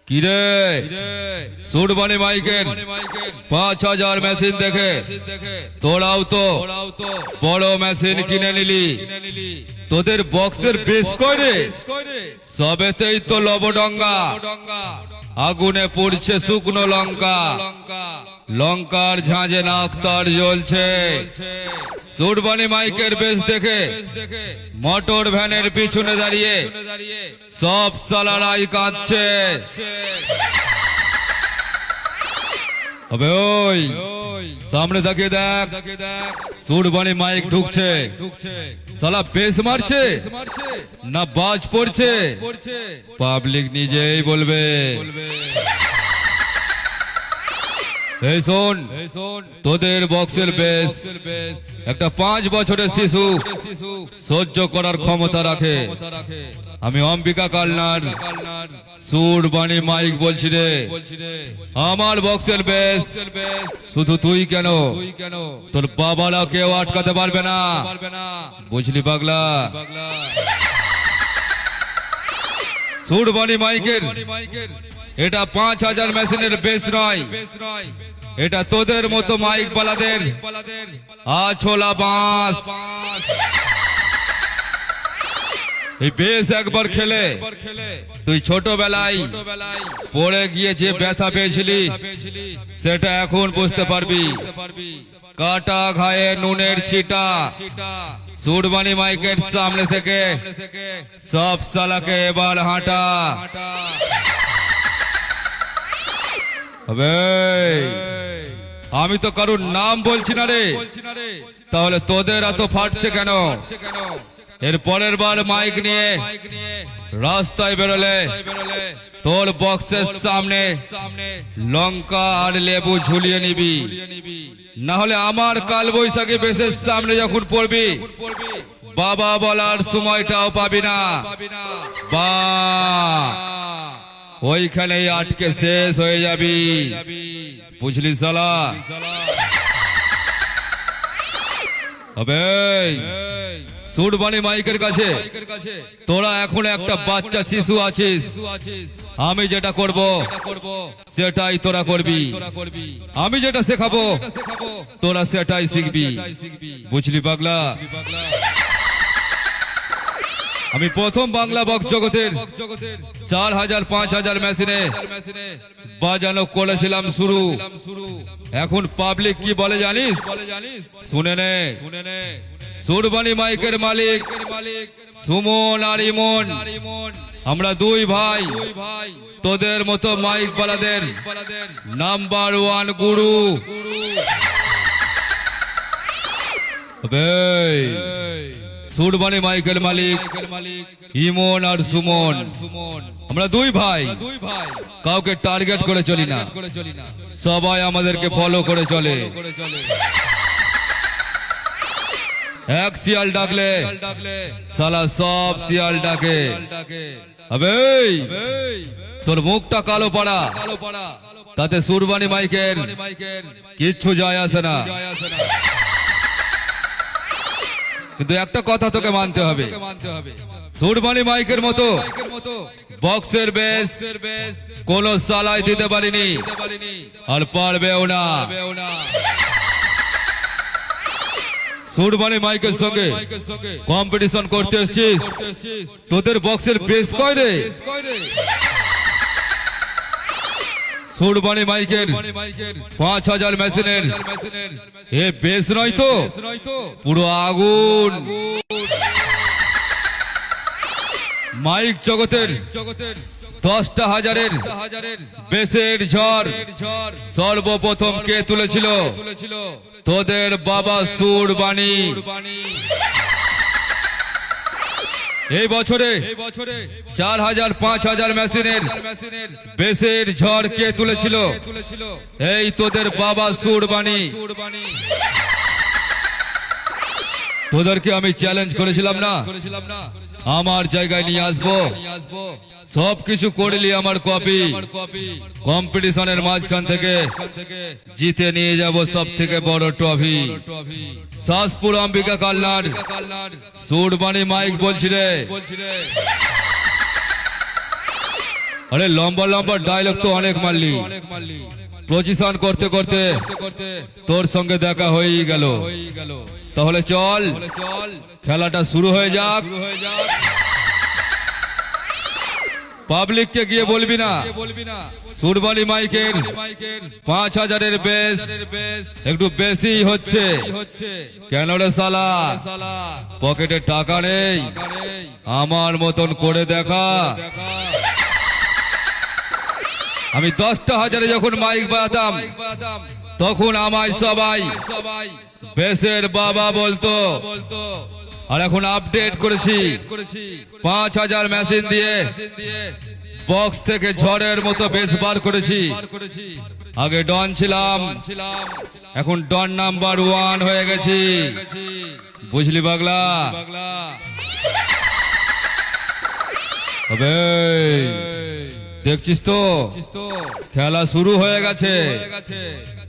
কিরে সুরবানি মাইকের 5000 মেশিন দেখে তোরাও তো বড় মেশিন কিনে নিলি। তোদের বক্সের বেশ করে সবেতেই তো লবডঙ্গা, আগুনে পড়ছে শুকনো লঙ্কা, লঙ্কার ঝাঁঝে নাকতার জ্বলছে। সুরবানি মাইকের বেশ দেখে মোটর ভ্যানের পিছনে দাঁড়িয়ে সব সালারাই কাঁদছে। अबे ओए सामने তাকিয়ে দেখ, সুরবানি মাইক ঢুকছে, সালা বেস মারছে না বাজ পড়ছে, পাবলিক নিজেই বলবে। এই শোন, তোদের বক্সের বেস একটা 5 বছরের শিশু সহ্য করার ক্ষমতা রাখে। আমি অম্বিকা কালনার সুরবানি মাইক বলছি রে, আমার বক্সের বেস শুধু তুই কেন, তোর বাবারা কেউ আটকাতে পারবে না, বুঝলি পাগলা? সুরবানি মাইকের এটা 5000 মেশিনের বেস নয়, এটা তোদের মতো মাইক বালাদের আছোলা বাঁশ। এই বেশ একবার খেলে তুই ছোটবেলায় পড়ে গিয়ে যে ব্যথা পেয়েছিলি সেটা এখন বুঝতে পারবি। কাটা ঘায়ে নুনের ছিটা, সুরবানি মাইকের সামনে থেকে সব সালাকে এবার হাঁটা। আমি তো কারুর নাম বলছি না রে, তাহলে তোদের এত ফাটছে কেন? এর পরের বার মাইক নিয়ে রাস্তায় বেরোলে তোর বক্সের সামনে লঙ্কা আর লেবু ঝুলিয়ে নিবি, না হলে আমার কাল বৈশাখী বেশের সামনে যখন পড়বি বাবা বলার সময়টাও পাবি না, বা ওইখানেই আটকে শেষ হয়ে যাবি, বুঝলি শালা? হবে সুরবানি মাইকের কাছে তোরা এখন একটা বাচ্চা শিশু আছিস, আমি যেটা করব সেটাই তোরা করবি, আমি যেটা শেখাবো তোরা সেটাই শিখবি, বুঝলি পাগলা? আমি প্রথম বাংলা বক্স জগতের 4000-5000 মেশিনে বাজানো করেছিলাম শুরু। এখন পাবলিক কি বলে জানিস? শুনে নে। সুরবানি মাইকের মালিক সুমন আর ইমন, আমরা দুই ভাই তোদের মতো মাইক বালাদের নাম্বার 1 গুরু। সুরবানি মাইকের মালিক ইমন আর সুমন, আমরা দুই ভাই কাউকে টার্গেট করে চলি না, সবাই আমাদেরকে ফলো করে চলে। এক শিয়াল ডাকলে সালা সব শিয়াল ডাকে। আবে তোর মুখটা কালো পাড়া, তাতে সুরবানি মাইকের কিচ্ছু যায় আসে না, কিন্তু একটা কথা তোকে মানতে হবে, সুরবানি মাইকের মতো বক্সের বেস কোন সালাই দিতে পারিনি আর পারবেও না। সুরবানি মাইকের সঙ্গে কম্পিটিশন করতে এসেছিস, তোদের বক্সের বেস কয় রে? সুরবানি মাইকের 5000 মেশিনের এ বেস নয় তো, পুরো আগুন। মাইক জগতের 10টা হাজারের বেসের ঝড় সর্বপ্রথম কে তুলেছিল? তোদের বাবা সুরবানি। এই বছরে 4000-5000 মেশিনের বেসের ঝড় কে তুলেছিল? এই তোদের বাবা সুরবানি। তোদেরকে আমি চ্যালেঞ্জ করেছিলাম না আমার জায়গায় নিয়ে আসবো, সবকিছু করলি আমার কপি, কম্পিটিশনের মাঝখান থেকে জিতে নিয়ে যাব সব থেকে বড় ট্রফি। শাসপুর অম্বিকা কালনার সুরবানি মাইক বলছি রে, আরে লম্বা লম্বা ডায়লগ তো অনেক মারলি, প্রচিশন করতে করতে তোর সঙ্গে দেখা হয়েই গেল। তাহলে চল খেলাটা শুরু হয়ে যাক। পাবলিককে গিয়ে বলবি না সুরবানি মাইকের 5000-এর বেশ একটু বেশি হচ্ছে। কেন রে শালা, পকেটে টাকা নেই? আমার মতন করে দেখা। আমি 10টা হাজারে যখন মাইক বাজাতাম তখন আমায় সবাই বেশের বাবা বলতো, আর এখন আপডেট করেছি 5000 মেশিন দিয়ে বক্স থেকে ঝড়ের মতো বেশ বার করেছি। আগে ডন ছিলাম, এখন ডন নাম্বার 1 হয়ে গেছি। বুঝলি পাগলা? হবে দেখছিস তো খেলা শুরু হয়ে গেছে।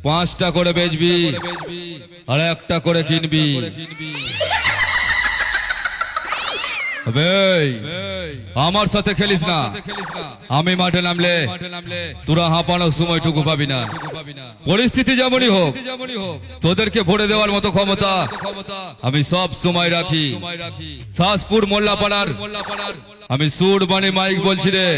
5টা করে বেচবি আর 1টা করে কিনবি। আমার সাথে খেলিস না। আমি মাঠে নামলে তোরা হাঁপানোর সময়টুকু পাবি না। পরিস্থিতি যেমনই হোক তোদেরকে ভরে দেওয়ার মতো ক্ষমতা আমি সব সময় রাখি। শাসপুর মোল্লাপাড়ার আমি সুরবানি মাইক বলছি রে।